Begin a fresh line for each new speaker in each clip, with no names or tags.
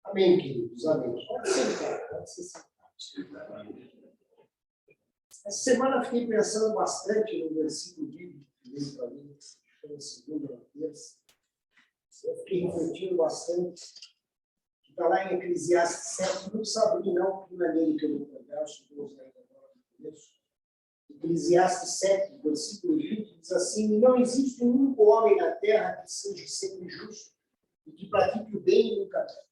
Amém, queridos, amém. Pode sentar, pode se sentar. Essa semana eu fiquei pensando bastante no versículo bíblico que veio para mim, que foi segunda ou terça. Eu fiquei refletindo bastante. Está lá em Eclesiastes 7, não precisa abrir não, porque não é nele que eu vou pregar, eu vou usar ainda agora no começo. Eclesiastes 7, versículo 20, diz assim: não existe um único homem na terra que seja sempre justo e que pratique o bem e nunca peque.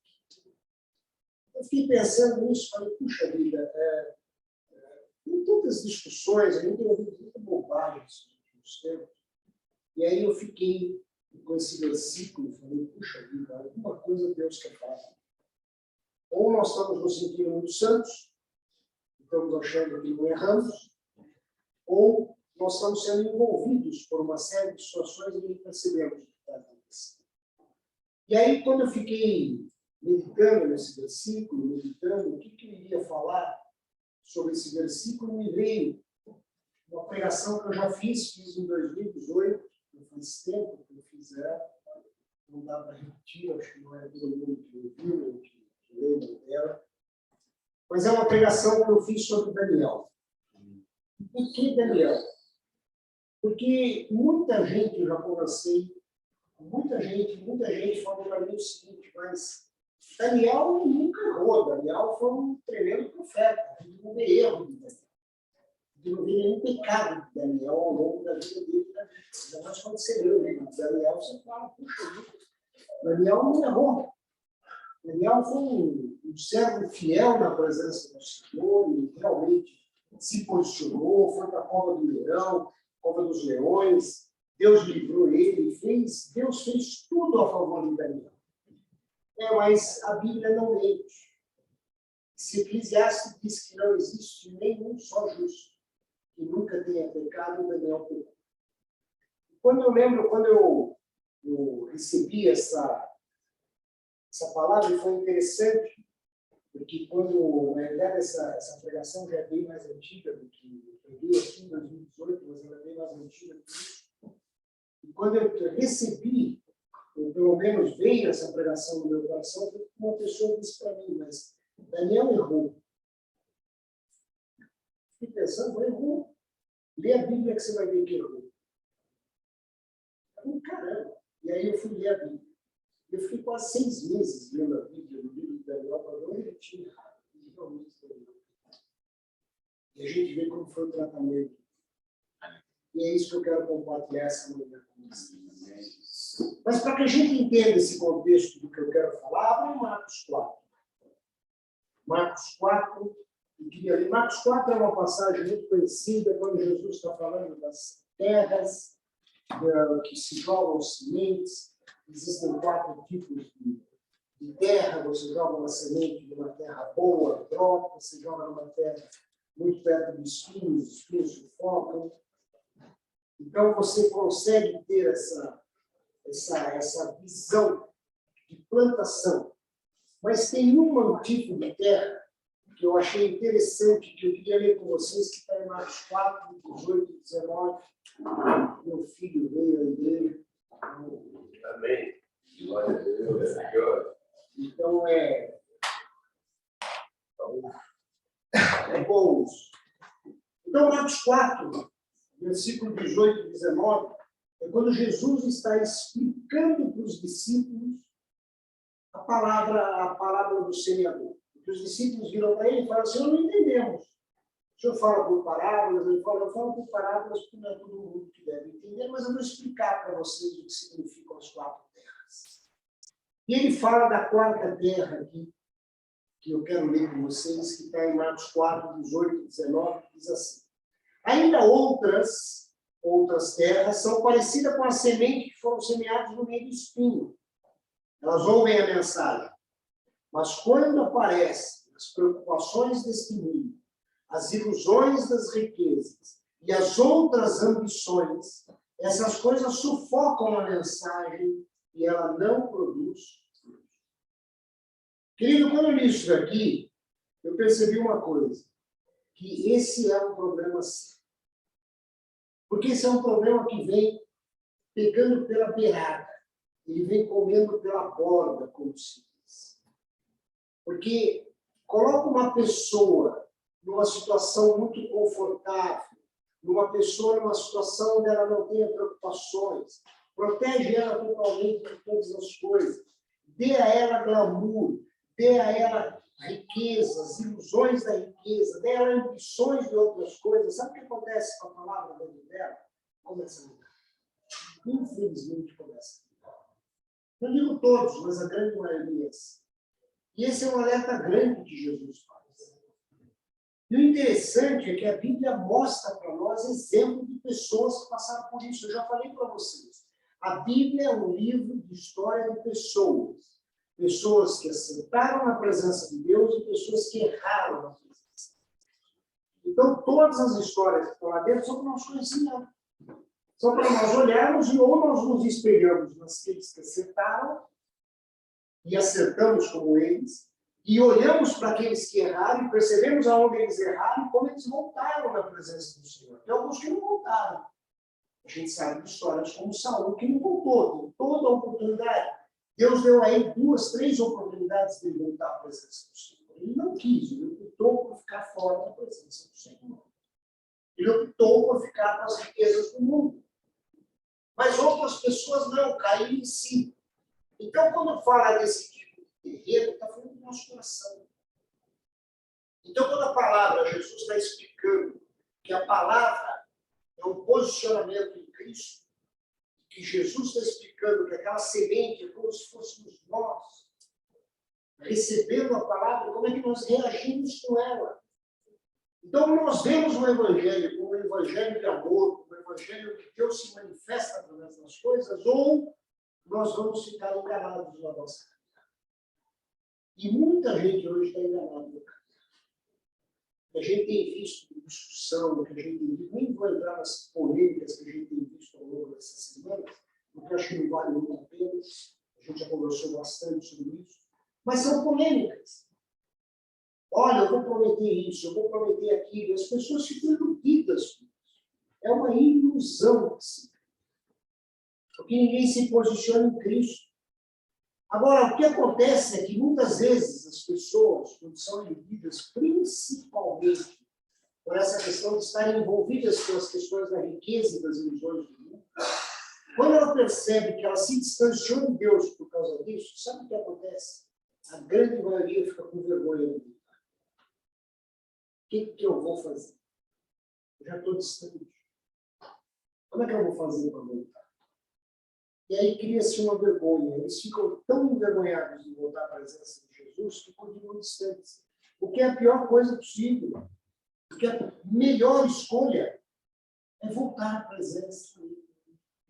Eu fiquei pensando nisso, falei, puxa vida, tem tantas discussões, a gente tem ouvido muita bobagem nesses últimos tempos. E aí eu fiquei com esse versículo, falei, puxa vida, alguma coisa Deus quer falar. Ou nós estamos nos sentindo muito santos, estamos achando que não erramos, ou nós estamos sendo envolvidos por uma série de situações e nem percebemos o que está acontecendo. E aí, quando eu fiquei meditando nesse versículo, meditando o que eu iria falar sobre esse versículo, me veio uma pregação que eu já fiz em 2018, faz tempo que eu fiz ela, não dá para repetir, acho que não é todo mundo que ouviu, ou que lembra dela, mas é uma pregação que eu fiz sobre Daniel. Por que Daniel? Porque muita gente, eu já conversei, muita gente falou para mim o seguinte, mas Daniel nunca errou, Daniel foi um tremendo profeta, a gente não vê erro de Daniel. A gente não vê nenhum pecado de Daniel ao longo da vida dele. Ainda mais quando você lê o livro de Daniel, você fala, puxa vida, Daniel não errou. Daniel foi um servo fiel na presença do Senhor e realmente se posicionou, foi para a cova do leão, cova dos leões, Deus livrou ele, Deus fez tudo a favor de Daniel. Mas a Bíblia não mente. Se Eclesiastes diz que não existe nenhum só justo que nunca tenha pecado, Daniel pecou. Quando eu recebi essa palavra, foi interessante, porque na verdade, essa pregação já é bem mais antiga do que eu preguei aqui em 2018, mas ela é bem mais antiga do que isso. E quando eu recebi, ou pelo menos veio essa pregação no meu coração, uma pessoa disse para mim, mas Daniel errou. Fiquei pensando, errou. Lê a Bíblia que você vai ver que errou. Caramba! E aí eu fui ler a Bíblia. Eu fiquei quase 6 meses lendo a Bíblia, no livro de Daniel, para ver onde ele tinha errado. E realmente foi. E a gente vê como foi o tratamento. E é isso que eu quero compartilhar essa manhã com vocês. Mas para que a gente entenda esse contexto do que eu quero falar, abra em Marcos 4. Marcos 4, eu queria ler. Marcos 4 é uma passagem muito conhecida, quando Jesus está falando das terras que se jogam sementes. Existem 4 tipos de terra. Você joga uma semente de uma terra boa, brota. Você joga numa terra muito perto de espinhos, os espinhos sufocam. Então, você consegue ter essa visão de plantação. Mas tem um tipo de terra que eu achei interessante, que eu queria ler com vocês, que está em Marcos 4, 18 e 19. Meu filho veio aí dele.
Amém. Glória a Deus.
Então, é bom isso. Então, Marcos 4, versículo 18 e 19, é quando Jesus está explicando para os discípulos a parábola do semeador. Porque os discípulos viram para ele e falaram assim, não entendemos. O senhor fala por parábolas, ele fala, eu falo por parábolas porque não é todo mundo que deve entender, mas eu vou explicar para vocês o que significam as 4 terras. E ele fala da 4ª terra aqui, que eu quero ler com vocês, que está em Marcos 4, 18 e 19, que diz assim: ainda outras terras são parecidas com a semente que foram semeadas no meio do espinho. Elas ouvem a mensagem, mas quando aparecem as preocupações deste mundo, as ilusões das riquezas e as outras ambições, essas coisas sufocam a mensagem e ela não produz fruto. Querido, quando eu li isso daqui, eu percebi uma coisa, que esse é um problema sério. Porque esse é um problema que vem pegando pela beirada. Ele vem comendo pela borda, como se diz. Porque coloca uma pessoa numa situação muito confortável, numa situação onde ela não tenha preocupações, protege ela totalmente de todas as coisas, dê a ela glamour, dê a ela riquezas, ilusões da riqueza, dê a ela ambições de outras coisas. Sabe o que acontece com a palavra dentro dela? Começa a mudar. Infelizmente começa a mudar. Não digo todos, mas a grande maioria. E esse é um alerta grande que Jesus faz. E o interessante é que a Bíblia mostra para nós exemplos de pessoas que passaram por isso. Eu já falei para vocês. A Bíblia é um livro de história de pessoas. Pessoas que assentaram na presença de Deus e pessoas que erraram na presença. Então, todas as histórias que estão lá dentro são para nós conhecermos. São para nós olharmos e ou nós nos espelhamos naqueles que acertaram e acertamos como eles, e olhamos para aqueles que erraram e percebemos aonde eles erraram e como eles voltaram na presença do Senhor. Tem alguns que não voltaram. A gente sabe de histórias como Saul, que não voltou, tem toda a oportunidade. Deus deu a ele 2, 3 oportunidades de voltar à presença do Senhor. Ele não quis, ele optou por ficar fora da presença do Senhor. Ele optou por ficar com as riquezas do mundo. Mas outras pessoas não, caíram em si. Então, quando fala desse tipo de terreno, está falando do nosso coração. Então, quando a palavra, Jesus está explicando que a palavra é um posicionamento em Cristo, que Jesus está explicando que aquela semente é como se fôssemos nós, recebendo a palavra, como é que nós reagimos com ela. Então, nós vemos o Evangelho como um Evangelho de amor, como um Evangelho que Deus se manifesta através das coisas, ou nós vamos ficar enganados na nossa caminhada. E muita gente hoje está enganada no caminhado. A gente tem visto discussão, que a gente tem visto, nem vou entrar nas polêmicas que a gente tem visto ao longo dessas semanas, porque acho que não vale muito a pena, a gente já conversou bastante sobre isso, mas são polêmicas. Olha, eu vou prometer isso, eu vou prometer aquilo, as pessoas ficam iludidas com isso. É uma ilusão, assim. Porque ninguém se posiciona em Cristo. Agora, o que acontece é que muitas vezes as pessoas, quando são iludidas, principalmente por essa questão de estarem envolvidas com as questões da riqueza e das ilusões do mundo, quando ela percebe que ela se distanciou de Deus por causa disso, sabe o que acontece? A grande maioria fica com vergonha do mundo. O que eu vou fazer? Eu já estou distante. Como é que eu vou fazer para voltar? E aí cria-se uma vergonha. Eles ficam tão envergonhados de voltar à presença de Jesus que continuam distantes. O que é a pior coisa possível. Porque a melhor escolha é voltar à presença dele.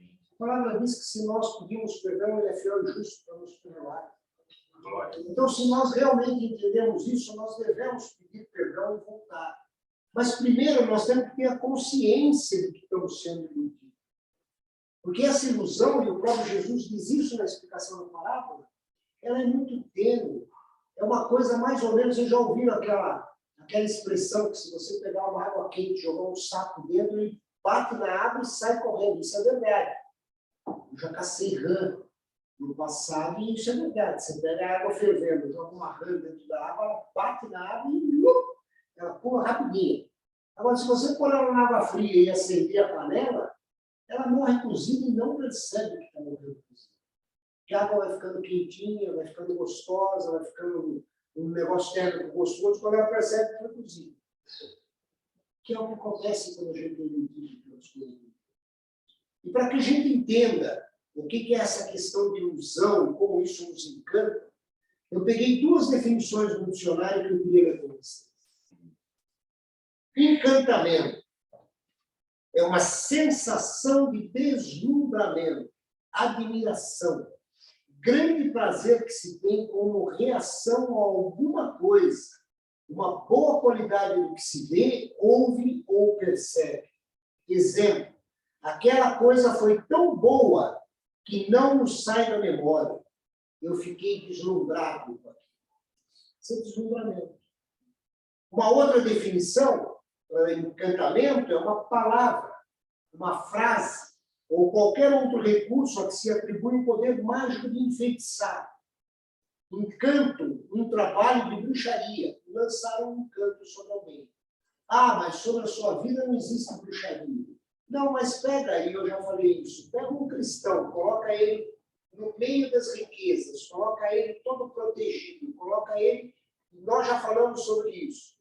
A palavra diz que se nós pedimos perdão, ele é fiel e justo para nos perdoar. Então, se nós realmente entendemos isso, nós devemos pedir perdão e voltar. Mas primeiro nós temos que ter a consciência de que estamos sendo iludidos. Porque essa ilusão, e o próprio Jesus diz isso na explicação da parábola, ela é muito tênue. É uma coisa mais ou menos, vocês já ouviram aquela expressão que se você pegar uma água quente, jogar um saco dentro, ele bate na água e sai correndo. Isso é verdade. Eu já cacei rã no passado e isso é verdade. Você pega a água fervendo, joga uma rã dentro da água, ela bate na água e ela pula rapidinho. Agora, se você pôr ela na água fria e acender a panela, ela morre cozida e não percebe que está morrendo cozida. Porque a água vai ficando quentinha, vai ficando gostosa, vai ficando um negócio térmico gostoso, quando ela percebe que foi cozida. Que é o que acontece quando a gente tem iludido pelas coisas. E para que a gente entenda o que é essa questão de ilusão, como isso nos encanta, eu peguei 2 definições no dicionário que eu queria ler com vocês. Encantamento é uma sensação de deslumbramento, admiração, grande prazer que se tem como reação a alguma coisa, uma boa qualidade do que se vê, ouve ou percebe. Exemplo, aquela coisa foi tão boa que não nos sai da memória. Eu fiquei deslumbrado com aquilo. Isso é deslumbramento. Uma outra definição, encantamento, é uma palavra, uma frase ou qualquer outro recurso a que se atribui o poder mágico de enfeitiçar. Encanto, um trabalho de bruxaria. Lançaram um encanto sobre alguém. Ah, mas sobre a sua vida não existe bruxaria. Não, mas pega aí, eu já falei isso. Pega um cristão, coloca ele no meio das riquezas, coloca ele todo protegido, coloca ele... Nós já falamos sobre isso.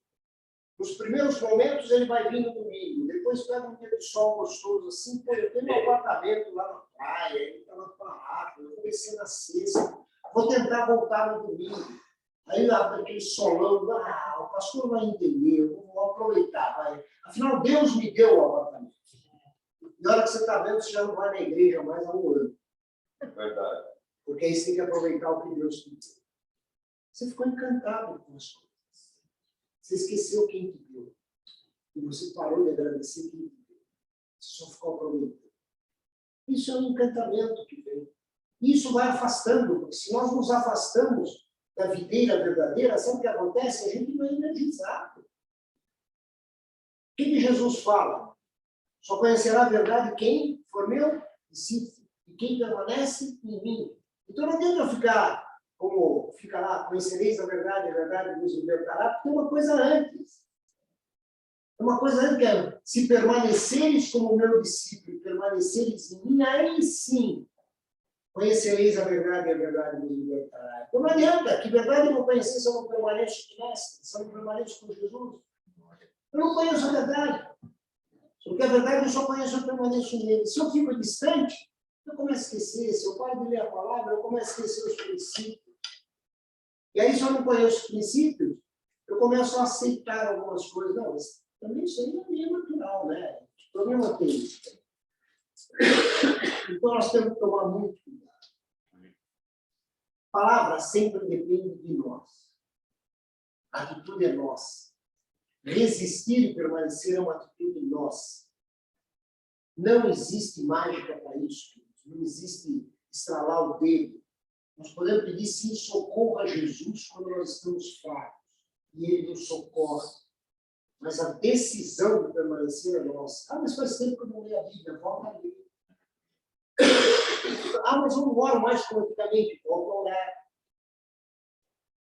Nos primeiros momentos ele vai vir no domingo, depois pega um dia de sol gostoso assim, pô, eu tenho um apartamento lá na praia, ele está na barraca, eu vou descer na sexta, vou tentar voltar no domingo. Aí abre aquele solão, o pastor vai entender, eu vou aproveitar, vai. Afinal, Deus me deu o apartamento. E a hora que você está vendo, você já não vai na igreja mais há um ano.
É verdade.
Porque aí você tem que aproveitar o que Deus te deu. Você ficou encantado com as coisas. Você esqueceu quem te deu. E você parou de agradecer quem te deu. Você só ficou aproveitando. Isso é um encantamento que vem. Isso vai afastando, porque se nós nos afastamos da videira verdadeira, sabe o que acontece? A gente não é energizado. O que Jesus fala? Só conhecerá a verdade quem for meu discípulo e quem permanece em mim. Então não adianta eu ficar como fica lá, conhecereis a verdade vos libertará, porque tem uma coisa antes. Uma coisa antes que é, se permaneceres como meu discípulo e permaneceres em mim, aí sim conhecereis a verdade e a verdade vos libertará. Então não adianta, que verdade eu vou conhecer se eu não permaneço com o mestre, se eu não permaneço com Jesus? Eu não conheço a verdade. Porque a verdade eu só conheço, eu permaneço nele. Se eu fico distante, eu começo a esquecer. Se eu paro de ler a palavra, eu começo a esquecer os princípios. E aí, se eu não conheço os princípios, eu começo a aceitar algumas coisas. Não, mas também isso aí é meio natural, né? O problema tem isso. Então, nós temos que tomar muito cuidado. A palavra sempre depende de nós. A atitude é nossa. Resistir e permanecer é uma atitude nossa. Não existe mágica para isso. Não existe estralar o dedo. Nós podemos pedir sim socorro a Jesus quando nós estamos fracos. E Ele nos socorre. Mas a decisão de permanecer é nossa. Ah, mas faz tempo que eu não leio a Bíblia. Volta a ler. Ah, mas eu não oro mais cronicamente. Volta a orar.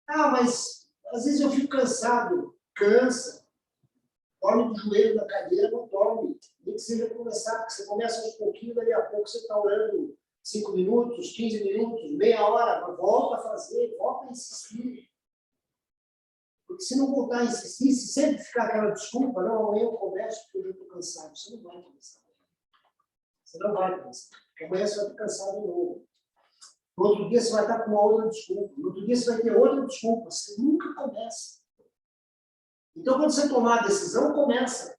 Ah, mas às vezes eu fico cansado. Cansa. Dorme de joelho na cadeira, não dorme. Nem que seja começar, porque você começa aos pouquinhos, dali a pouco você está orando 5 minutos, 15 minutos, meia hora, mas volta a fazer, volta a insistir. Porque se não voltar a insistir, se sempre ficar aquela desculpa, não, amanhã eu começo porque eu estou cansado, você não vai começar. Você não vai começar. Porque amanhã você vai estar cansado de novo. No outro dia você vai estar com uma outra desculpa. No outro dia você vai ter outra desculpa. Você nunca começa. Então, quando você tomar a decisão, começa.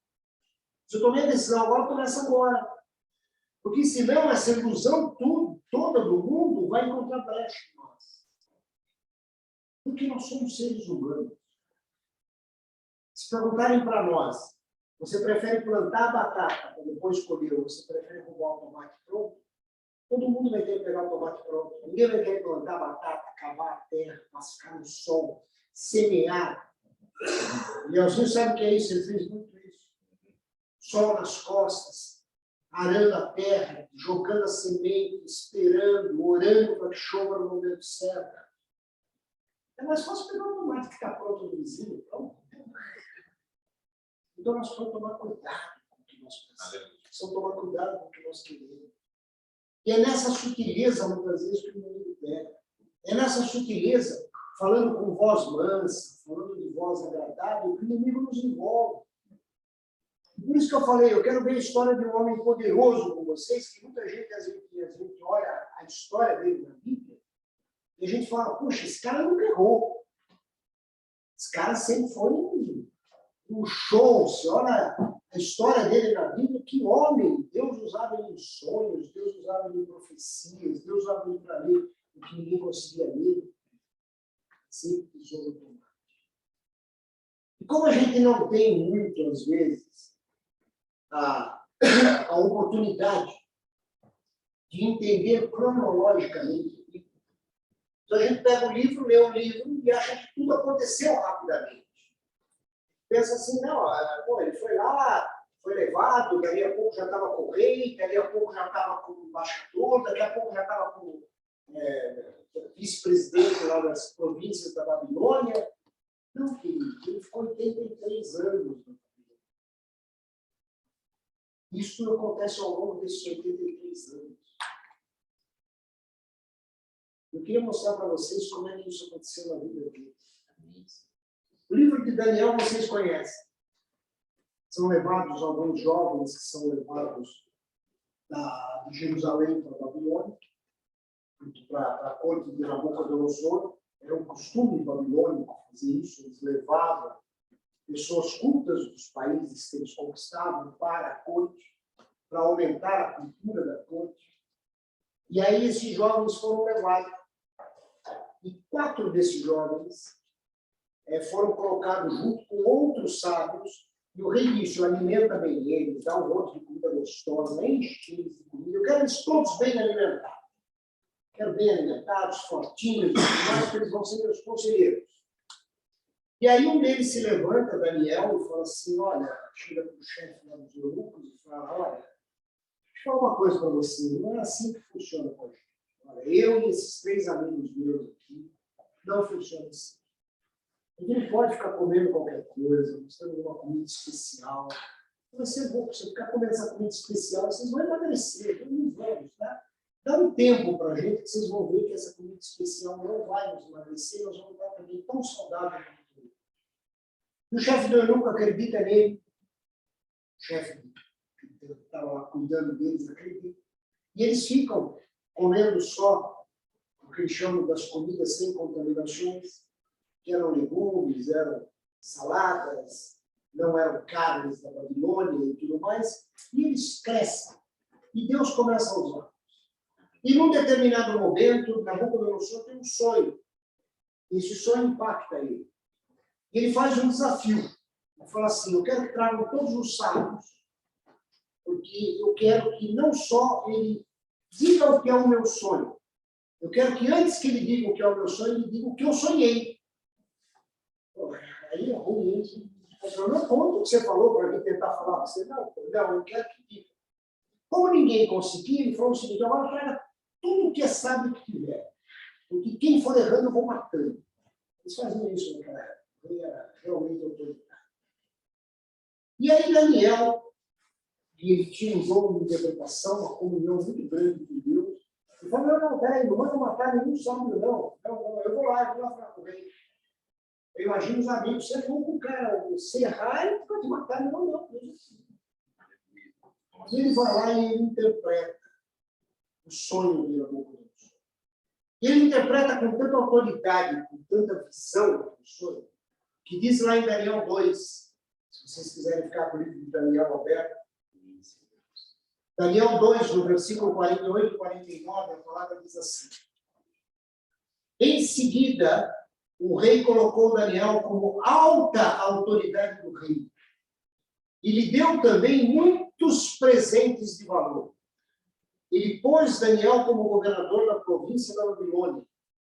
Se eu tomei a decisão agora, começa agora. Porque senão essa ilusão toda do mundo vai encontrar brecha em nós. Porque nós somos seres humanos. Se perguntarem para nós, você prefere plantar a batata para depois colher, ou você prefere roubar o tomate pronto? Todo mundo vai querer pegar o tomate pronto. Ninguém vai querer plantar a batata, cavar a terra, ficar no sol, semear. E Leozinho sabe o que é isso? Ele fez muito isso. Sol nas costas, arando a terra, jogando a semente, esperando, orando para que chova no momento certo. É mais fácil pegar um tomate que está pronto no vizinho. Pronto. Então nós precisamos tomar cuidado com o que nós pensamos. Precisamos tomar cuidado com o que nós queremos. E é nessa sutileza, muitas vezes, que o inimigo pega. É nessa sutileza, falando com voz mansa, falando de voz agradável, que o inimigo nos envolve. Por isso que eu falei, eu quero ver a história de um homem poderoso com vocês, que muita gente, às vezes, olha a história dele na Bíblia, e a gente fala, puxa, esse cara nunca errou. Esse cara sempre foi um show. Você olha a história dele na Bíblia, que homem! Deus usava ele em sonhos, Deus usava ele em profecias, Deus usava ele para ler o que ninguém conseguia ler. Sempre precisou tomar. E como a gente não tem muito, às vezes, a oportunidade de entender cronologicamente, então a gente pega o livro, lê o livro e acha que tudo aconteceu rapidamente. Pensa assim, não, pô, ele foi lá, foi levado, dali a pouco já estava com o rei, dali a pouco já estava com o embaixador, daqui a pouco já estava com o vice-presidente lá das províncias da Babilônia. Não, querido, ele ficou 83 anos. Isso tudo acontece ao longo desses 83 anos. Eu queria mostrar para vocês como é que isso aconteceu na vida dele. O livro de Daniel vocês conhecem. São levados alguns jovens que são levados de Jerusalém para a Babilônia, para a corte de Nabucodonosor. Era um costume babilônico fazer isso. Eles levavam pessoas cultas dos países que eles conquistavam para a corte, para aumentar a cultura da corte. E aí esses jovens foram levados. E 4 desses jovens foram colocados junto com outros sábios. E o rei disse: alimenta bem eles, dá um monte de comida gostosa, enche eles de comida. Eu quero eles todos bem alimentados. Quero bem alimentados, fortinhos, mas que eles vão ser meus conselheiros. E aí um deles se levanta, Daniel, e fala assim: olha, chega para o chefe lá dos eunucos e fala: olha, deixa eu falar uma coisa para você, não é assim que funciona com a gente. Olha, eu e esses 3 amigos meus aqui, não funciona assim. Ninguém não pode ficar comendo qualquer coisa, nós temos uma comida especial. Vai ser bom você ficar comendo essa comida especial, vocês vão emagrecer, não vamos, tá? Dá um tempo para a gente que vocês vão ver que essa comida especial não vai nos emagrecer, nós vamos estar também tão saudável quanto tudo. E o chefe do eunuco acredita nele, o chefe que estava lá cuidando deles acredita, e eles ficam comendo só o que eles chamam das comidas sem contaminações, que eram legumes, eram saladas, não eram carnes da Babilônia e tudo mais, e eles crescem. E Deus começa a usar. E num determinado momento, Nabucodonosor tem um sonho. Esse sonho impacta ele. Ele faz um desafio. Ele fala assim: eu quero que tragam todos os sábios, porque eu quero que não só ele diga o que é o meu sonho, eu quero que antes que ele diga o que é o meu sonho, ele diga o que eu sonhei. Aí é ruim, hein? Eu não conto o que você falou para mim tentar falar para você. Não, eu quero que diga. Como ninguém conseguiu, ele falou o seguinte: agora traga tudo que é sábio que tiver. Porque quem for errando, eu vou matando. Eles faziam isso naquela época. Ele era realmente autoritário. E aí Daniel, ele tinha um dom de interpretação, uma comunhão muito grande com Deus. Ele falou: não, peraí, não manda matar nenhum sábio, não. Não, eu vou lá falar com ele. Eu imagino os amigos, você não com o cara, você errar, ele pode matar, não. E ele vai lá e ele interpreta o sonho de Nabucodonosor. E ele interpreta com tanta autoridade, com tanta visão o sonho, que diz lá em Daniel 2, se vocês quiserem ficar com o livro de Daniel aberto, Daniel 2, no versículo 48 e 49, a palavra diz assim: em seguida, o rei colocou Daniel como alta autoridade do rei e lhe deu também muitos presentes de valor. Ele pôs Daniel como governador da província da Babilônia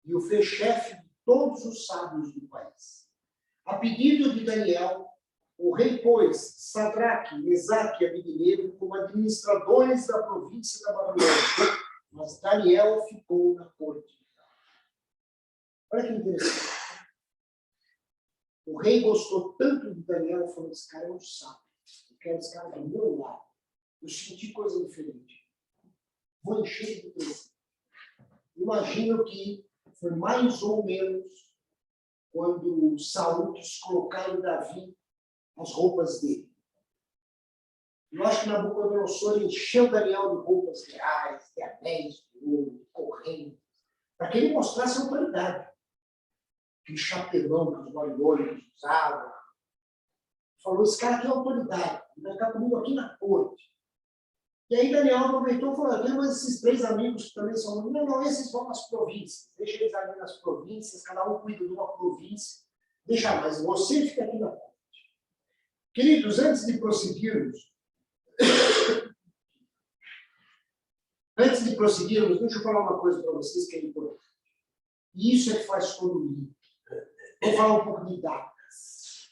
e o fez chefe de todos os sábios do país. A pedido de Daniel, o rei pôs Sadraque, Mesaque e Abednego como administradores da província da Babilônia, mas Daniel ficou na corte. Olha que interessante. O rei gostou tanto de Daniel, falou: esse cara é um sábio. Eu quero esse cara do meu lado. Eu senti coisa diferente. Vou encher de presente. Imagino que foi mais ou menos quando Saul quis colocar em Davi as roupas dele. Eu acho que Nabucodonosor encheu Daniel de roupas reais, de anéis, de ouro, de correntes, para que ele mostrasse autoridade. Aquele chapelão que os babilônios usavam. Falou: esse cara aqui é autoridade, ele vai ficar comigo aqui na corte. E aí Daniel aproveitou e falou: eu tenho esses 3 amigos que também são... Não, esses vão nas províncias. Deixa eles ali nas províncias, cada um cuida de uma província. Deixa mais, você fica aqui na corte. Queridos, antes de prosseguirmos, deixa eu falar uma coisa para vocês que é importante. E isso é que faz todo o livro. Vou falar um pouco de datas.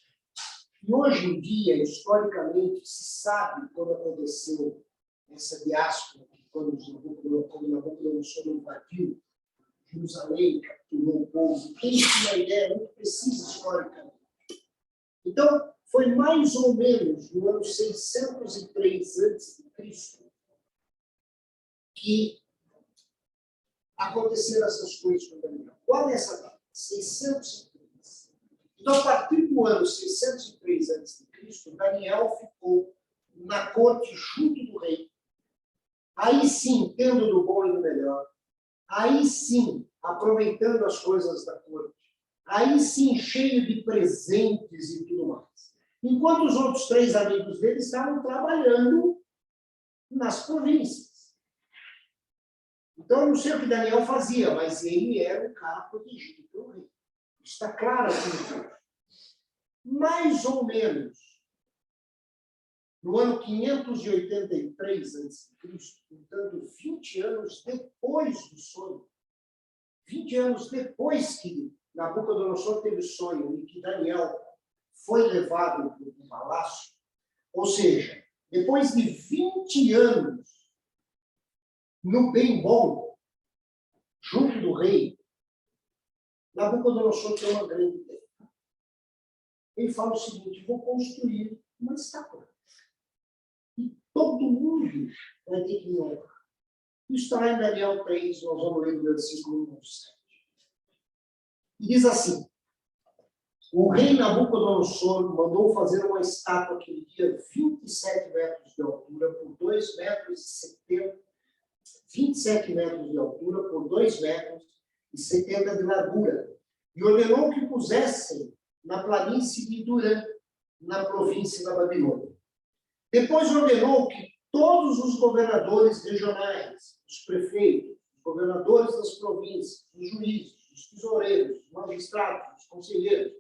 E hoje em dia, historicamente, se sabe quando aconteceu essa diáspora, quando Nabucodonosor invadiu Jerusalém, capturou o povo. Quem tinha a ideia muito precisa historicamente. Então, foi mais ou menos no ano 603 a.C. que aconteceram essas coisas com Daniel. Qual é essa data? 603. Então, a partir do ano 603 a.C., Daniel ficou na corte junto do rei. Aí sim, tendo do bom e do melhor. Aí sim, aproveitando as coisas da corte. Aí sim, cheio de presentes e tudo mais. Enquanto os outros 3 amigos dele estavam trabalhando nas províncias. Então, eu não sei o que Daniel fazia, mas ele era um cara protegido pelo rei. Está claro aqui. Mais ou menos, no ano 583 a.C., portanto, 20 anos depois do sonho, 20 anos depois que Nabucodonosor teve o sonho e que Daniel foi levado para o palácio, ou seja, depois de 20 anos no bem bom, junto do rei, Nabucodonosor tem uma grande ideia. Ele fala o seguinte: vou construir uma estátua. E todo mundo vai ter que me honrar. Isso está lá em Daniel 3, nós vamos ler o versículo 7. E diz assim: o rei Nabucodonosor mandou fazer uma estátua que media 27 metros de altura por 2 metros e 70, 27 metros de altura por 2 metros e 70 de largura. E ordenou que pusessem na planície de Durã, na província da Babilônia. Depois ordenou que todos os governadores regionais, os prefeitos, os governadores das províncias, os juízes, os tesoureiros, os magistrados, os conselheiros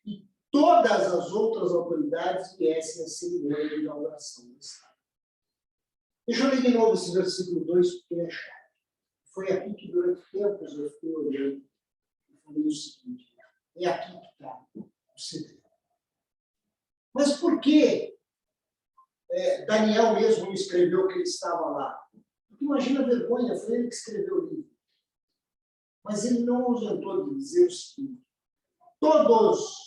e todas as outras autoridades viessem à cerimônia de inauguração do Estado. Deixa eu ler de novo esse versículo 2, porque ele é chato. Foi aqui que durante tempos eu fiquei olhando e falei o seguinte: é aqui que está o segredo. Mas por que Daniel mesmo escreveu que ele estava lá? Porque imagina a vergonha, foi ele que escreveu o livro. Mas ele não ausentou de dizer o seguinte: todos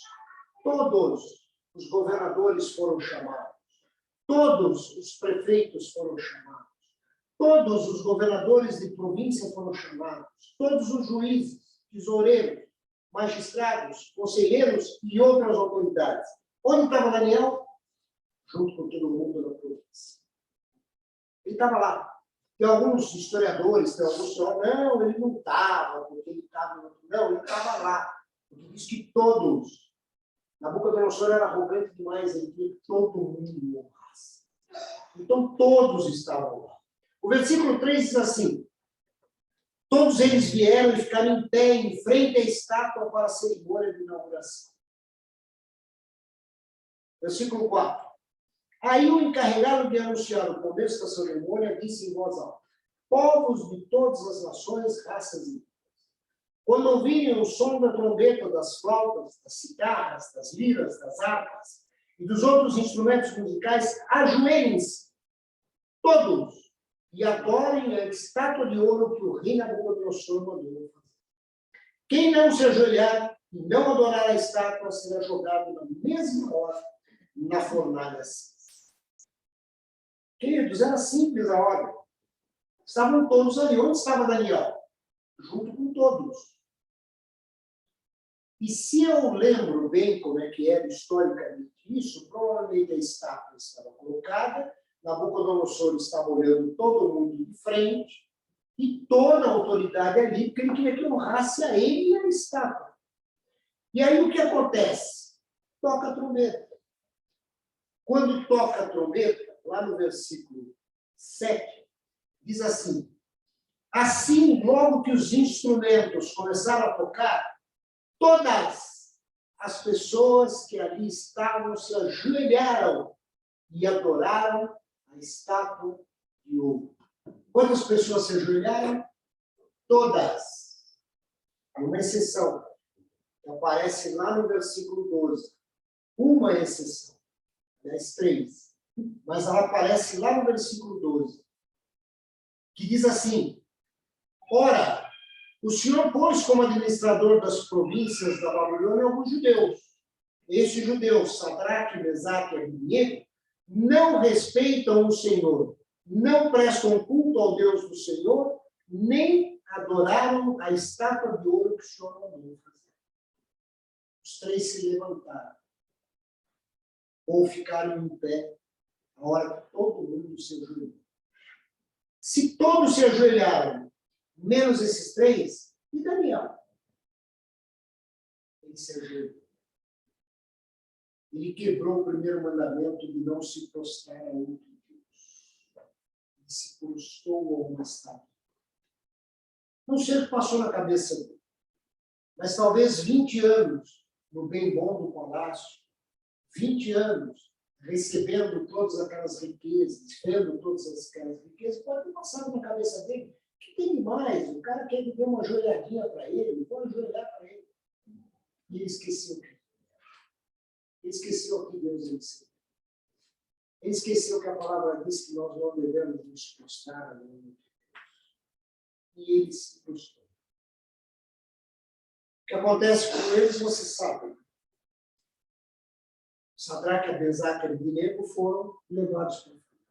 os governadores foram chamados, todos os prefeitos foram chamados, todos os governadores de província foram chamados, todos os juízes, tesoureiros, magistrados, conselheiros e outras autoridades. Onde estava Daniel? Junto com todo mundo da província. Ele estava lá. Tem alguns historiadores, tem alguns que falam: não, ele não estava, porque ele estava. Não, ele estava lá. Porque diz que todos. Nabucodonosor era arrogante demais, ele queria que todo mundo honrasse. Então, todos estavam lá. O versículo 3 diz assim: todos eles vieram e ficaram em pé em frente à estátua para a cerimônia de inauguração. Versículo 4. Aí o encarregado de anunciar o começo da cerimônia disse em voz alta: povos de todas as nações, raças e línguas, quando ouvirem o som da trombeta, das flautas, das cigarras, das liras, das harpas e dos outros instrumentos musicais, ajoelhem-se, todos, e adorem a estátua de ouro que o rei Nabucodonosor mandou fazer. Quem não se ajoelhar e não adorar a estátua será jogado na mesma hora na fornalha acesa. Queridos, era simples a ordem. Estavam todos ali. Onde estava Daniel? Junto com todos. E se eu lembro bem como é que era historicamente isso, provavelmente a estátua estava colocada, Nabucodonosor estava olhando todo mundo de frente, e toda a autoridade ali, porque ele queria que honrasse a ele e a estátua. E aí o que acontece? Toca a trombeta. Quando toca a trombeta, lá no versículo 7, diz assim: assim, logo que os instrumentos começaram a tocar, todas as pessoas que ali estavam se ajoelharam e adoraram a estátua de ouro. Quantas pessoas se ajoelharam? Todas. Uma exceção, que aparece lá no versículo 12. uma exceção. Aliás, 3. Mas ela aparece lá no versículo 12. Que diz assim: ora, o Senhor pôs como administrador das províncias da Babilônia alguns judeus. Esses judeus, Sadraque, Mesaque e Abednego, não respeitam o Senhor, não prestam culto ao Deus do Senhor, nem adoraram a estátua de ouro que o Senhor mandou fazer. Os 3 se levantaram, ou ficaram em pé, a hora que todo mundo se ajoelhou. Se todos se ajoelharam, menos esses 3, e Daniel? Ele se ajoelhou. Ele quebrou o primeiro mandamento de não se prostrar a outro Deus. Ele se prostrou a uma estátua. Não sei o que passou na cabeça dele, mas talvez 20 anos no bem bom do palácio, 20 anos recebendo todas aquelas riquezas, vendo todas aquelas riquezas, pode ter passado na cabeça dele. O que tem de mais? O cara quer que dê uma joelhadinha para ele, vou ajoelhar para ele. E ele esqueceu o que? Ele esqueceu o que Deus ensinou. Ele esqueceu que a palavra diz que nós não devemos nos prostrar a Deus. E ele se prostrou. O que acontece com eles, você sabe. Sadraque, Mesaque e Abednego foram levados para o fogo.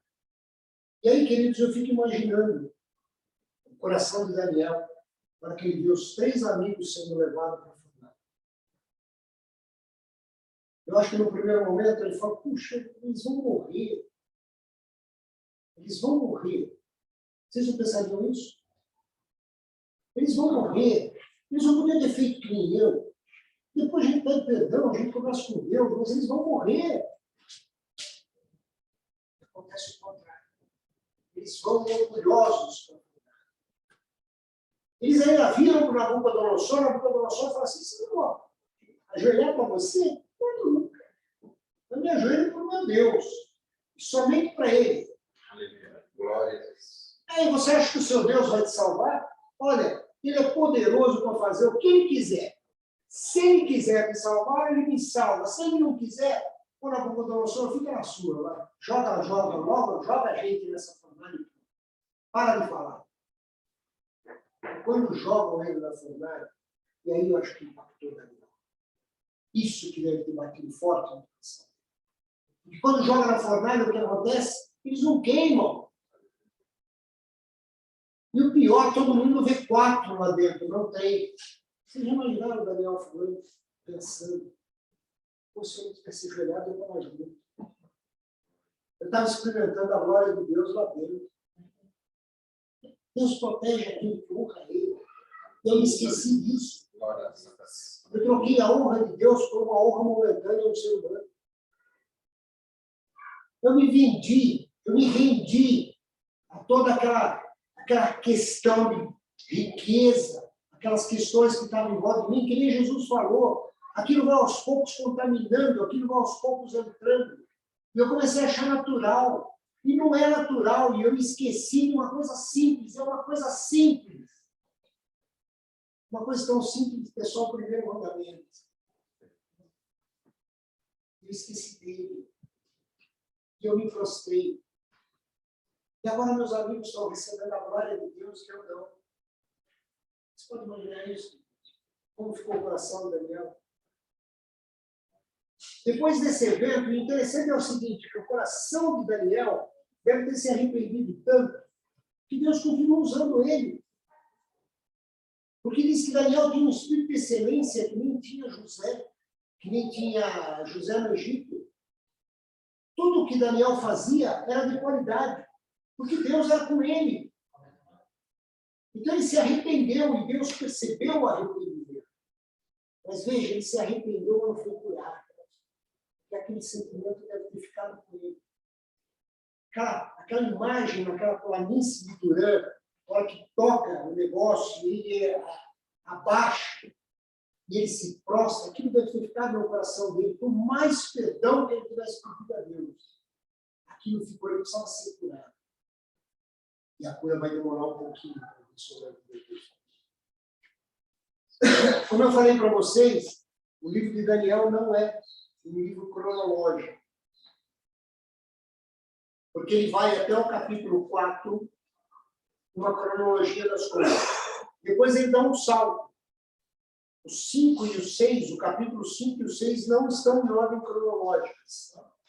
E aí, queridos, eu fico imaginando o coração de Daniel, para que ele viu os 3 amigos sendo levados para o fogo. Eu acho que no primeiro momento ele fala: puxa, eles vão morrer. Eles vão morrer. Vocês não pensariam isso? Eles vão morrer. Eles não podiam ter feito que nem eu. Depois a gente pede perdão, a gente conversa com Deus, mas eles vão morrer. Acontece o contrário. Eles vão orgulhosos. Eles ainda viram para Nabucodonosor fala assim: você não vai ajoelhar para você? Eu nunca. Eu me ajoelho para o meu Deus. Somente para Ele.
Glória.
Aí você acha que o seu Deus vai te salvar? Olha, Ele é poderoso para fazer o que Ele quiser. Se Ele quiser me salvar, Ele me salva. Se Ele não quiser, o Nabucodonosor fica na sua. Lá. Joga a gente nessa fornalha. Para de falar. Quando jogam ele na fornalha, e aí eu acho que impactou Daniel. Isso que deve ter batido forte no coração. Porque quando joga na fornalha, o que acontece? Eles não queimam. E o pior, todo mundo vê 4 lá dentro, não 3. Vocês já imaginaram o Daniel falando, pensando: pô, se eu não tivesse ajoelhado, eu estava junto. Eu estava experimentando a glória de Deus lá dentro. Deus protege aquilo que honra Ele. Eu me esqueci disso. Eu troquei a honra de Deus por uma honra momentânea ao ser humano. Eu me rendi a toda aquela questão de riqueza, aquelas questões que estavam em volta de mim, que nem Jesus falou. Aquilo vai aos poucos contaminando, aquilo vai aos poucos entrando. E eu comecei a achar natural. E não é natural, e eu me esqueci de uma coisa simples, é uma coisa simples. Uma coisa tão simples que é só o primeiro mandamento. Eu esqueci dele. E eu me prostrei. E agora meus amigos estão recebendo a glória de Deus que eu não. Você pode imaginar isso? Como ficou o coração de Daniel? Depois desse evento, o interessante é o seguinte, que o coração de Daniel deve ter se arrependido tanto que Deus continuou usando ele. Porque diz que Daniel tinha um espírito de excelência que nem tinha José no Egito. Tudo o que Daniel fazia era de qualidade, porque Deus era com ele. Então ele se arrependeu e Deus percebeu o arrependimento. Mas veja, ele se arrependeu, mas não foi curado. E aquele sentimento deve ter ficado com ele. Aquela imagem naquela planície de Turã, a hora que toca o negócio, ele abaixa e ele se prostra, aquilo deve ter ficado no coração dele, por mais perdão que ele tivesse pedido a Deus. Aquilo ficou, ele precisava ser curado. E a cura vai demorar um pouquinho para a Como eu falei para vocês, o livro de Daniel não é um livro cronológico. Porque ele vai até o capítulo 4, uma cronologia das coisas. Depois ele dá um salto. Os 5 e o 6, o capítulo 5 e o 6 não estão em ordem cronológica.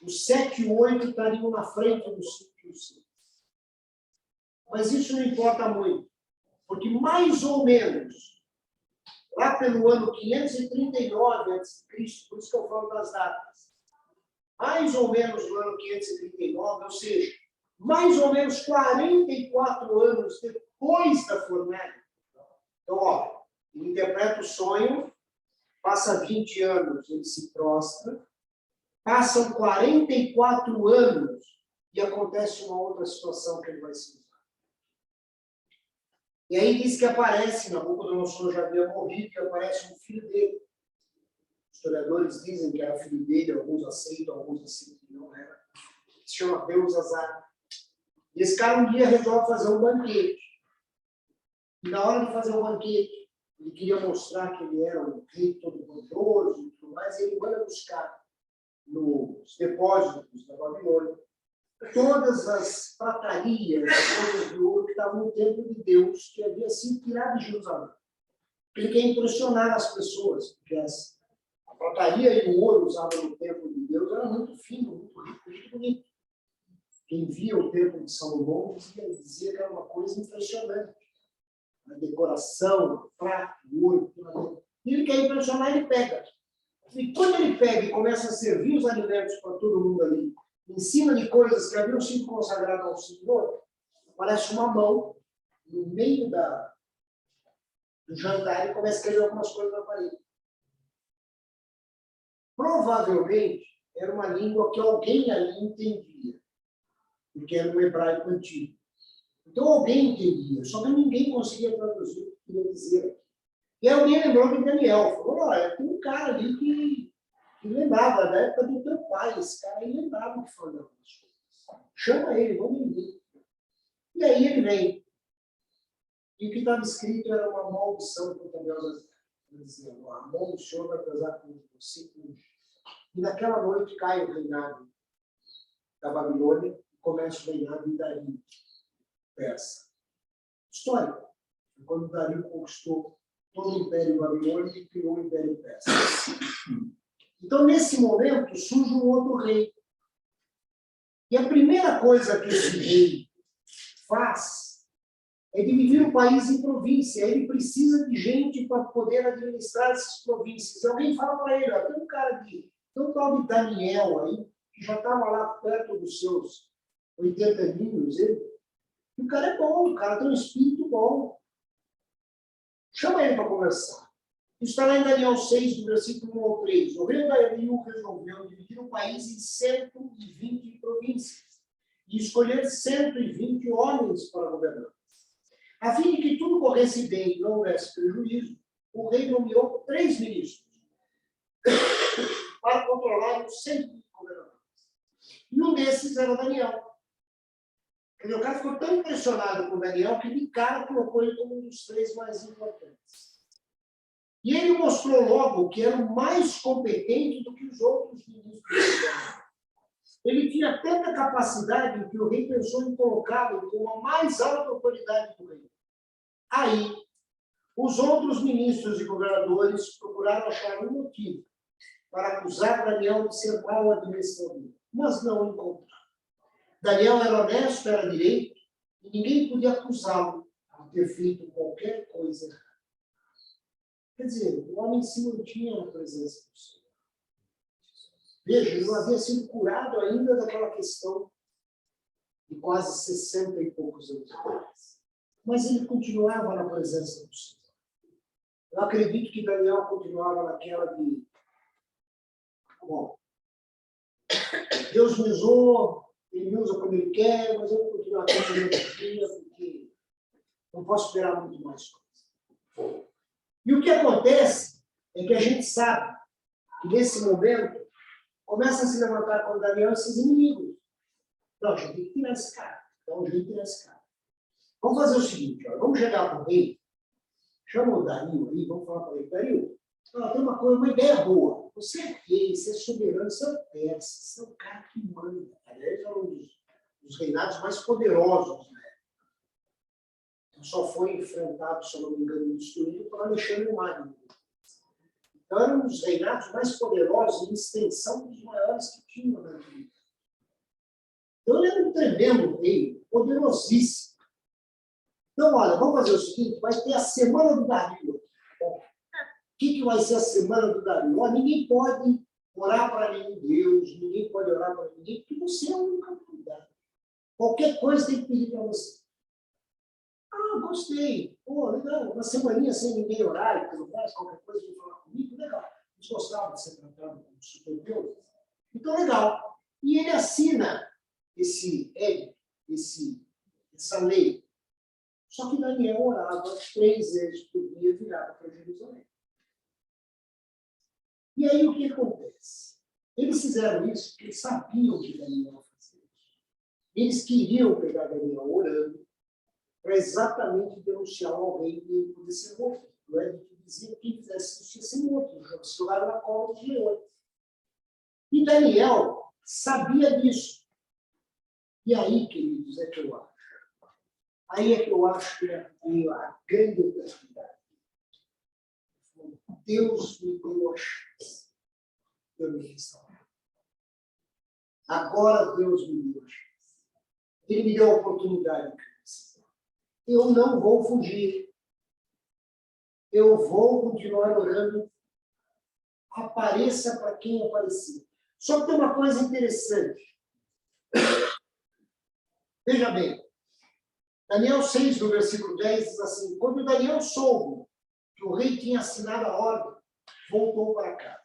Os 7 e o 8 estariam na frente dos 5 e o 6. Mas isso não importa muito, porque mais ou menos, lá pelo ano 539 a.C., por isso que eu falo das datas, mais ou menos no ano 539, ou seja, mais ou menos 44 anos depois da fornalha. Então, ó, ele interpreta o sonho, passa 20 anos, ele se prostra, passam 44 anos e acontece uma outra situação que ele vai se usar. E aí diz que aparece, Nabucodonosor já havia morrido, que aparece um filho dele. Os historiadores dizem que era filho dele, alguns aceitam que não era. Se chama Belzazar. E esse cara um dia resolve fazer um banquete. E na hora de fazer o banquete, ele queria mostrar que ele era um rei todo-poderoso e tudo mais, e ele manda buscar nos depósitos da Babilônia todas as pratarias, as coisas de ouro que estavam no templo de Deus, que havia sido tirado de Jerusalém. Ele quer impressionar as pessoas, porque a prataria e o ouro usado no templo de Deus era muito fino, muito rico, muito bonito. Quem via o templo de Salomão dizia que era uma coisa impressionante. A decoração, a prata, o ouro, tudo. E ele quer impressionar, ele pega. E quando ele pega e começa a servir os alimentos para todo mundo ali, em cima de coisas que haviam sido consagradas ao Senhor, aparece uma mão no meio do jantar e começa a escrever algumas coisas na parede. Provavelmente era uma língua que alguém ali entendia, porque era um hebraico antigo. Então alguém entendia, só que ninguém conseguia traduzir o que queria dizer. E alguém lembrou de Daniel, falou, olha, tem um cara ali que lembrava da época do teu pai, esse cara aí lembrava o que falava das coisas. Chama ele, vamos entender. E aí ele vem. E o que estava escrito era uma maldição que o Daniel dizia, a mão do Senhor vai pesar com você. E naquela noite cai o reinado da Babilônia e começa o reinado de Dario, persa. Histórico. Quando Dario conquistou todo o Império Babilônico e criou o Império Persa. Então, nesse momento, surge um outro rei. E a primeira coisa que esse rei faz é dividir o país em províncias. Ele precisa de gente para poder administrar essas províncias. E alguém fala para ele, ó, tem um cara de, tem um tal de Daniel aí, que já estava lá perto dos seus 80 aninhos, ele. E o cara é bom, o cara tem um espírito bom. Chama ele para conversar. Isso está lá em Daniel 6, do versículo 1 ao 3. O rei Dario resolveu dividir o país em 120 províncias e escolher 120 homens para governar. A fim de que tudo corresse bem e não houvesse prejuízo, o rei nomeou 3 ministros para controlar os 120 governadores. E um desses era Daniel. O cara ficou tão impressionado com Daniel que de cara colocou ele como um dos 3 mais importantes. E ele mostrou logo que era o mais competente do que os outros ministros. Ele tinha tanta capacidade que o rei pensou em colocá-lo como a mais alta autoridade do reino. Aí, os outros ministros e governadores procuraram achar um motivo para acusar Daniel de ser mau administrador, mas não encontraram. Daniel era honesto, era direito, e ninguém podia acusá-lo de ter feito qualquer coisa errada. Quer dizer, o homem se mantinha na presença do Senhor. Veja, ele não havia sido curado ainda daquela questão de quase 60 e poucos anos atrás. Mas ele continuava na presença do Senhor. Eu acredito que Daniel continuava naquela de... Bom, Deus me usou, ele me usa quando ele quer, mas eu vou continuar aqui no meu dia, porque não posso esperar muito mais coisas. E o que acontece é que a gente sabe que, nesse momento, começa a se levantar com Daniel esses inimigos. Não, a gente tem que tirar esse cara. Dá um jeito de tirar esse cara. Vamos fazer o seguinte, ó, vamos chegar para o rei, chama o Dario aí, vamos falar para ele, Dario, Tem uma ideia boa. Você é rei, você é soberano, você é o persa, você é o cara que manda. Aliás, é um dos reinados mais poderosos, né? Então, só foi enfrentado, se eu não me engano, destruído por Alexandre Magno. Então, era um dos reinados mais poderosos, em extensão dos maiores que tinham na vida. Então, ele era um tremendo rei, poderosíssimo. Então, olha, vamos fazer o seguinte, vai ter a Semana do Dario. O que vai ser a Semana do Dario? Ninguém pode orar para nenhum Deus, ninguém pode orar para ninguém, porque você é a única autoridade. Qualquer coisa tem que pedir para você. Gostei. Pô, legal. Uma semaninha sem ninguém orar, e tudo mais, qualquer coisa de falar comigo, legal. Eles gostavam de ser tratado como super Deus. Então, legal. E ele assina esse édito, essa lei. Só que Daniel orava 3 vezes por dia, virado para Jerusalém. E aí o que acontece? Eles fizeram isso porque eles sabiam que Daniel ia fazer isso. Eles queriam pegar Daniel orando para exatamente denunciar alguém que podia ser morto. O Edito dizia que quem fizesse isso ia ser morto, se jogaram na cova dos leões. E Daniel sabia disso. E aí, queridos, é que eu acho. Aí é que eu acho que é a grande oportunidade. Deus me deu a chance de eu me restaurar. Agora Deus me deu a chance. Ele me deu a oportunidade. Eu não vou fugir. Eu vou continuar orando. Apareça para quem aparecer. Só que tem uma coisa interessante. Veja bem. Daniel 6, no versículo 10, diz assim: quando Daniel soube que o rei tinha assinado a ordem, voltou para casa.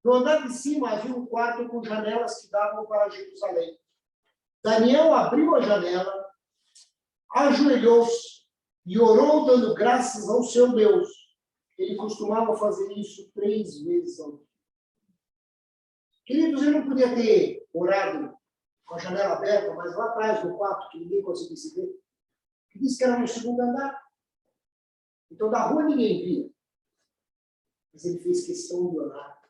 No andar de cima havia um quarto com janelas que davam para Jerusalém. Daniel abriu a janela, ajoelhou-se e orou dando graças ao seu Deus. Ele costumava fazer isso 3 vezes ao dia. Queridos, ele não podia ter orado com a janela aberta, mas lá atrás, no quarto, que ninguém conseguisse ver. Ele disse que era no 2º andar. Então, da rua ninguém via. Mas ele fez questão de orar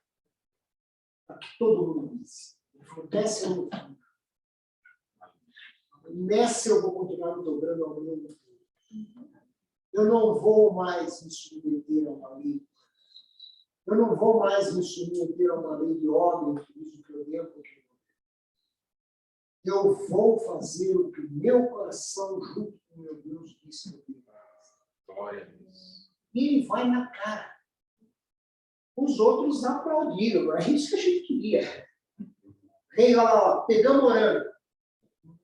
para que todo mundo visse. Ele falou: desce eu não fico. Nessa eu vou continuar me dobrando ao meu Deus. Eu não vou mais me submeter a uma lei. Eu não vou mais me submeter a uma lei de homem que diz o que eu devo, o que eu não devo. Eu vou fazer o que o meu coração, junto com o meu Deus, disse que eu devo.
Glória a Deus.
E ele vai na cara. Os outros aplaudiram. É isso que a gente queria. Rei lá, ó, pegamos orando.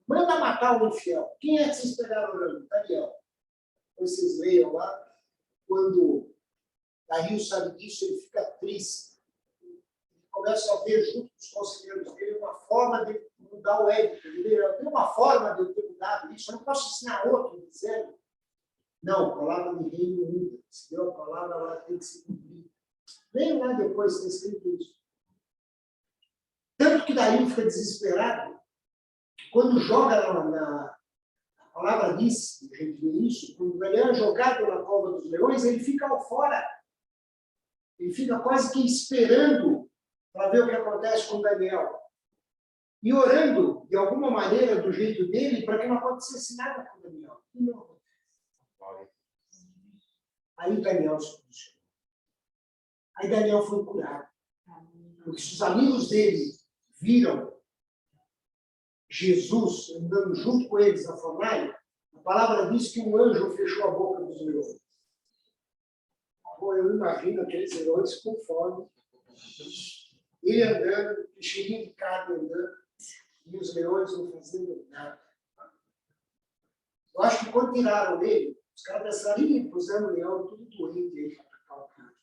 Manda matar o infiel. Quem é que vocês pegaram orando? Daniel. Vocês leiam lá. Quando Dario sabe disso, ele fica triste. Ele começa a ver junto com os conselheiros dele uma forma de mudar o édito. Tem uma forma de eu ter mudado isso. Eu não posso ensinar outro dizendo. Não, a palavra de rei não muda. Se deu a palavra, ela tem que se cumprir. Leiam lá depois, está escrito isso. Tanto que Dario fica desesperado. Quando joga a palavra diz, a gente vê isso, quando Daniel é jogado na cova dos leões, ele fica ao fora. Ele fica quase que esperando para ver o que acontece com Daniel. E orando, de alguma maneira, do jeito dele, para que não acontecesse nada com Daniel. E não acontece. Aí Daniel se posicionou. Aí Daniel foi curado. Porque se os amigos dele viram Jesus andando junto com eles na fornalha, a palavra diz que um anjo fechou a boca dos leões. Bom, eu imagino aqueles leões com fome, ele andando, cheirinho de carne andando, e os leões não fazendo nada. Eu acho que quando tiraram ele, os caras pensaram: ih, pusemos o leão tudo doente aí para atacar o cara.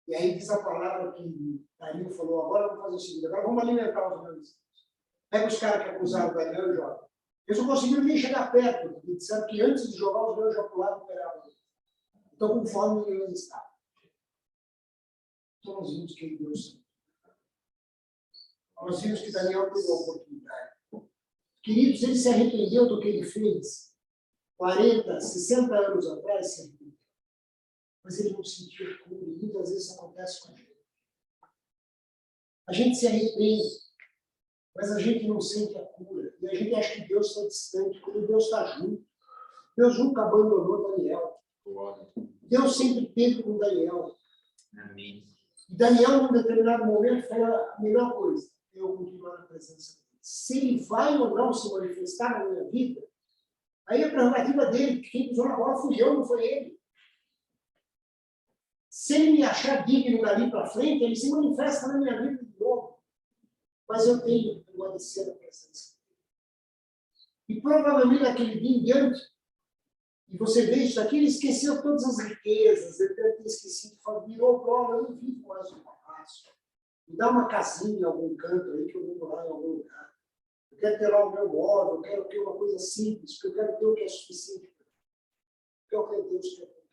E aí diz a palavra que Dario falou: agora vamos fazer o seguinte, agora vamos alimentar os leões. Pega os caras que acusaram o Daniel e joga. Eles não conseguiram nem chegar perto, porque disseram que antes de jogar, os leões já pulavam e pegavam. Então, com fome, os leões estavam. Então, nós vimos que Deus. Nós vimos que Daniel teve a oportunidade. Queridos, ele se arrependeu do que ele fez 40, 60 anos atrás, se arrependeu. mas ele não sentiu cura. E muitas vezes isso acontece com a gente. A gente se arrepende, mas a gente não sente a cura. E a gente acha que Deus está distante, quando Deus está junto. Deus nunca abandonou Daniel.
Glória.
Deus sempre esteve com Daniel.
Amém.
E Daniel, num determinado momento, falou a melhor coisa: eu continuar na presença dele. Se ele vai ou não se manifestar na minha vida, aí é a prerrogativa dele. Quem pisou na bola fui eu, não foi ele. Se ele me achar digno dali para frente, ele se manifesta na minha vida de novo. Mas eu tenho que permanecer na presença dele. E provavelmente naquele dia em diante, e você vê isso aqui, ele esqueceu todas as riquezas, ele deve ter esquecido, virou prova, eu não vivo mais no palácio. Me dá uma casinha em algum canto aí, que eu vou morar em algum lugar. Eu quero ter lá o meu móvel, eu quero ter uma coisa simples, porque eu quero ter o que é suficiente para mim. Porque é o que Deus quer.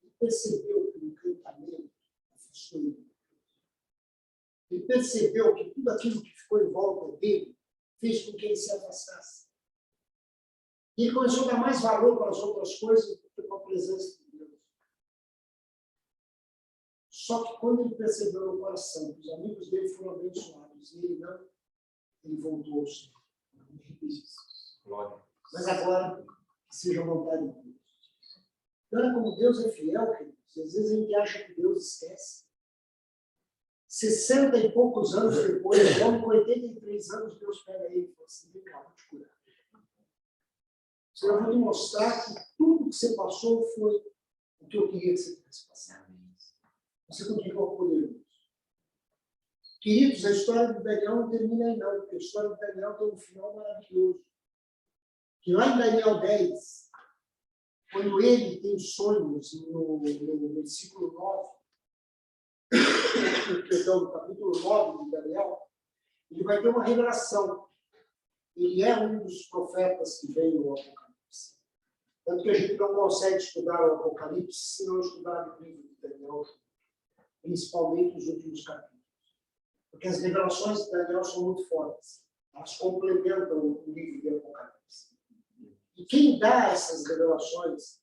Ele percebeu que o encantamento afastou ele. Ele percebeu que tudo aquilo que ficou em volta dele fez com que ele se afastasse. E ele começou a dar mais valor para as outras coisas do que para a presença de Deus. Só que quando ele percebeu no coração que os amigos dele foram abençoados e ele não, ele voltou ao Senhor.
Glória.
Mas agora, que seja a vontade de Deus. Então é como Deus é fiel, queridos. Às vezes a gente acha que Deus esquece. 60 e poucos anos depois, o homem com 83 anos, Deus pega ele e fala assim: vem cá, vou te curar. Eu vou te mostrar que tudo que você passou foi o que eu queria que você tivesse passado. Você continua poderoso. Queridos, a história de Daniel não termina aí não, porque a história de Daniel tem um final maravilhoso. Que lá em Daniel 10, quando ele tem sonhos no versículo 9, perdão, no capítulo 9 de Daniel, ele vai ter uma revelação. Ele é um dos profetas que veio no Apocalipse. Tanto que a gente não consegue estudar o Apocalipse se não estudar o livro de Daniel, principalmente os últimos capítulos. Porque as revelações de Daniel são muito fortes. Elas complementam o livro de Apocalipse. E quem dá essas revelações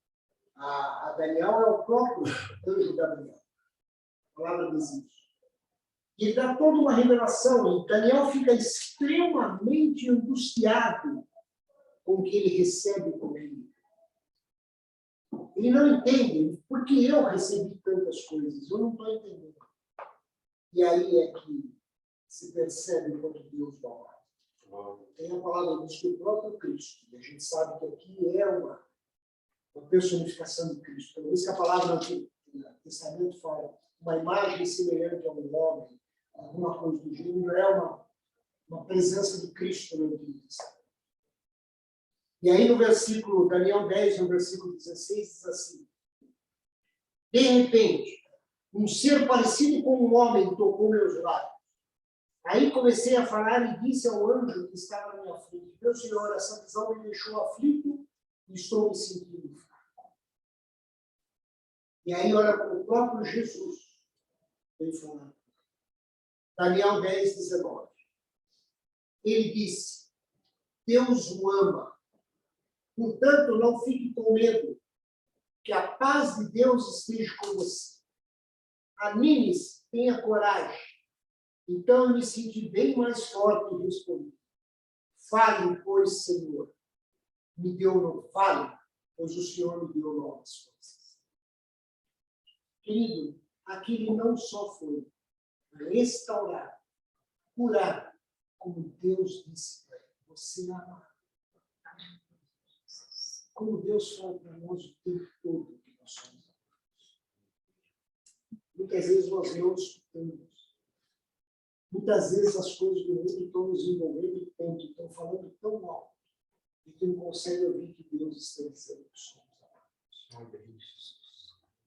a Daniel é o próprio anjo Gabriel. A palavra diz isso. E ele dá toda uma revelação. E Daniel fica extremamente angustiado com o que ele recebe com ele. Ele não entende por que eu recebi tantas coisas. Eu não estou entendendo. E aí é que se percebe quanto Deus dá. Tem a palavra diz que o próprio Cristo. E a gente sabe que aqui é uma personificação de Cristo. Por isso que a palavra no Testamento fala uma imagem semelhante a um homem, alguma coisa do gênero, é uma presença de Cristo no Antigo Testamento. E aí no versículo, Daniel 10, no versículo 16, diz assim: de repente, um ser parecido com um homem tocou meus lábios. Aí comecei a falar e disse ao anjo que estava na minha frente: meu Senhor, essa visão me deixou aflito e estou me sentindo fraco. E aí olha para o próprio Jesus. Ele falou, Daniel 10, 19. Ele disse: Deus o ama. Portanto, não fique com medo, que a paz de Deus esteja com você. Anime-se, tenha coragem. Então eu me senti bem mais forte e respondi: fale, pois, Senhor. Me deu no fale, pois o Senhor me deu novas forças. Querido, aquele não só foi restaurar, curar, como Deus disse para ele: você ama. Como Deus fala para nós o tempo todo que nós somos amados. Muitas vezes nós não escutamos. Muitas vezes as coisas do mundo estão nos envolvendo tanto, estão falando tão alto, e que não consegue ouvir que Deus está dizendo que somos amados.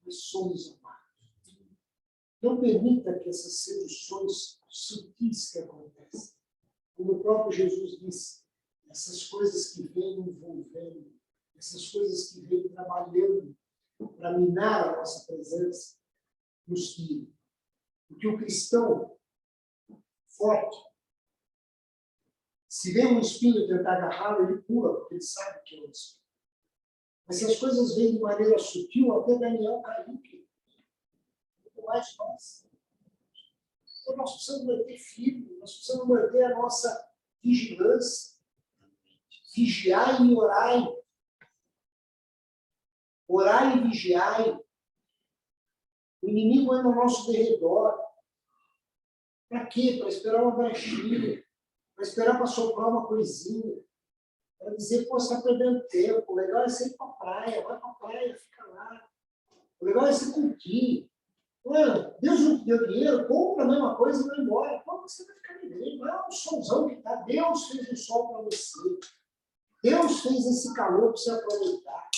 Nós somos amados. Não permita que essas seduções sutis que acontecem, como o próprio Jesus disse, essas coisas que vêm envolvendo, essas coisas que vêm trabalhando para minar a nossa presença, nos tire. Porque o cristão forte, se vê um espinho tentar agarrá-lo, ele pula, porque ele sabe que é um espinho. Mas se as coisas vêm de maneira sutil, até Daniel caiu. Muito mais nós. Então, nós precisamos manter firme, nós precisamos manter a nossa vigilância. Vigiai e orai. Orai e vigiai. O inimigo é no nosso derredor. Para quê? Para esperar uma brechinha. Para esperar para soprar uma coisinha. Para dizer, pô, você está perdendo tempo. O legal é você ir para a praia. Vai para a praia, fica lá. O legal é você curtir. Mano, Deus não te deu dinheiro, compra a mesma coisa e vai embora. Pô, você vai ficar ninguém. Não é um solzão que tá. Deus fez o sol para você. Deus fez esse calor para você aproveitar.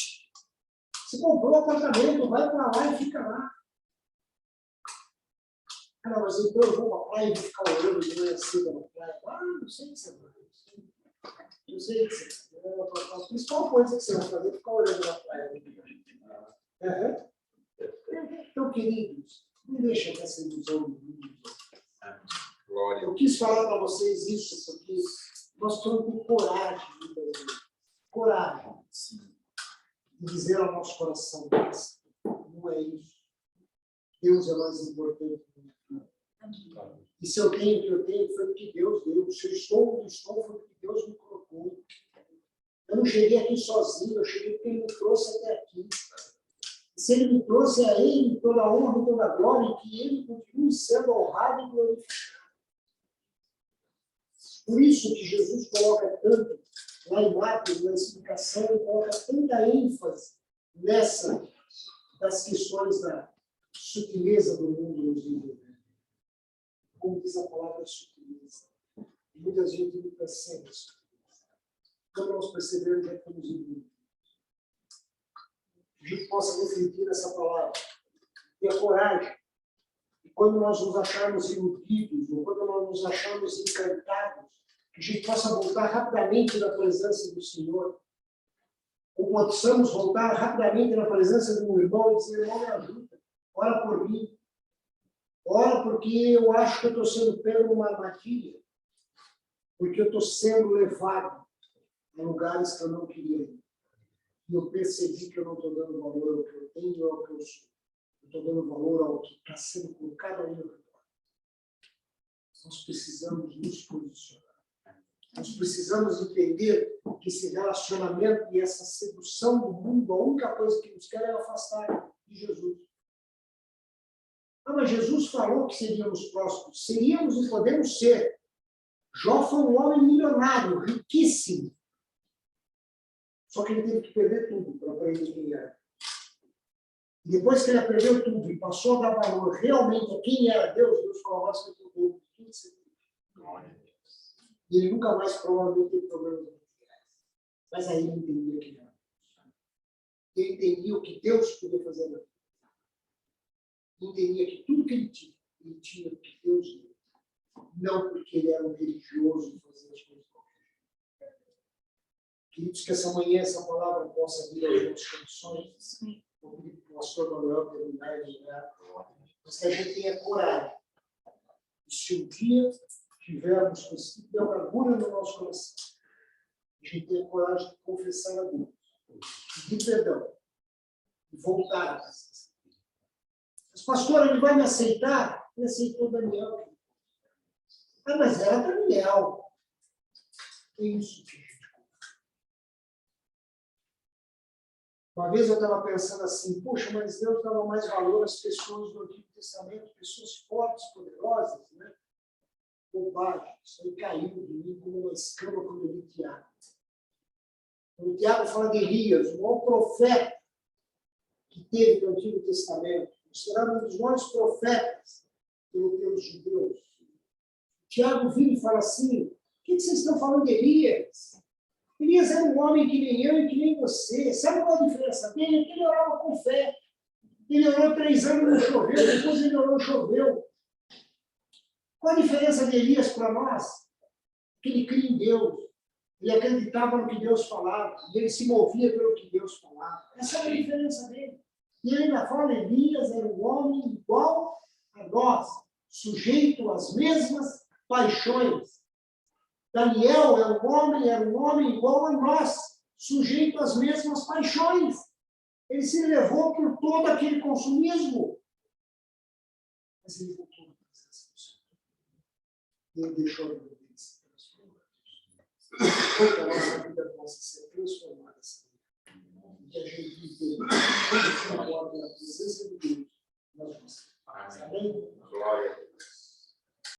Você comprou um apartamento, vai para lá e fica lá. Ah, não, mas então eu vou para a praia e vou ficar olhando de manhã cedo na praia. Ah, não sei o que você vai fazer. Não sei o que você vai fazer. A principal coisa que você vai fazer é ficar olhando na praia. Uhum. Então, queridos, não deixem com essa ilusão do mundo.
Glória.
Eu quis falar para vocês isso porque nós precisamos ter coragem, coragem de dizer ao nosso coração, não é isso. Deus é mais importante do que tudo. E se eu tenho o que eu tenho, foi porque Deus deu. Se eu estou onde estou, foi porque Deus me colocou. Eu não cheguei aqui sozinho, eu cheguei porque Ele me trouxe até aqui. Se Ele me trouxe a Ele toda a honra e toda a glória, e que Ele continue sendo honrado e glorificado. Por isso que Jesus coloca tanto, lá em Marcos, na explicação, ele coloca tanta ênfase nessa, das questões da sutileza do mundo nos vive. Como diz a palavra sutileza. Muita gente não percebe isso. Quando nós percebemos, é que nos ilude. A gente possa refletir nessa palavra, ter a coragem. E quando nós nos acharmos iludidos, ou quando nós nos acharmos encantados, que a gente possa voltar rapidamente na presença do Senhor, ou possamos voltar rapidamente na presença de um irmão e dizer, irmão, me ajuda, ora por mim, ora porque eu acho que eu estou sendo pego numa armadilha, porque eu estou sendo levado a lugares que eu não queria ir. E eu percebi que eu não estou dando valor ao que eu tenho ou ao que eu sou. Eu estou dando valor ao que está sendo colocado aí no redor. Nós precisamos nos posicionar. Nós precisamos entender que esse relacionamento e essa sedução do mundo, a única coisa que nos quer é afastar de Jesus. Ah, mas Jesus falou que seríamos próximos. Seríamos e podemos ser. Jó foi um homem milionário, riquíssimo. Só que ele teve que perder tudo para aprender quem era. E depois que ele aprendeu tudo e passou a dar valor realmente a quem era Deus, Deus falou, nossa, que tudo isso aqui. E ele nunca mais provavelmente teve problemas materiais. Mas aí ele entendia que era. Ele entendia o que Deus podia fazer na vida. Entendia que tudo que ele tinha porque Deus deu. Não porque ele era um religioso e fazia as coisas. Queridos, que essa manhã essa palavra possa vir aos nossos corações. Vou pedir para o pastor Manuel terminar de orar. Mas que a gente tenha coragem. E se um dia tivermos com esse tipo de amargura no nosso coração, a gente tenha coragem de confessar a Deus, pedir perdão e voltar a casa. Mas, pastor, ele vai me aceitar? Ele aceitou Daniel. Ah, mas era Daniel. É isso que a gente. Uma vez eu estava pensando assim, poxa, mas Deus dava mais valor às pessoas do Antigo Testamento, pessoas fortes, poderosas, né? Bobagem, isso aí caiu de mim como uma escama quando eu li Tiago. Quando Tiago fala de Elias, o maior profeta que teve no Antigo Testamento, considerado um dos maiores profetas pelos judeus. Tiago vira e fala assim, o que vocês estão falando de Elias? Elias era um homem que nem eu e que nem você. Sabe qual a diferença dele? Ele orava com fé. Ele orou 3 anos e não choveu, depois ele orou e choveu. Qual a diferença de Elias para nós? Que ele cria em Deus. Ele acreditava no que Deus falava. E ele se movia pelo que Deus falava. Essa é a diferença dele. E ele ainda fala, Elias era um homem igual a nós, sujeito às mesmas paixões. Daniel era um homem igual a nós, sujeito às mesmas paixões. Ele se levou por todo aquele consumismo. Mas ele voltou a presença do Senhor. Ele deixou de obedecer pelas palavras. Que a nossa vida possa ser transformada. Que a gente vive na presença de Deus nas nossas vidas. Amém?
Glória.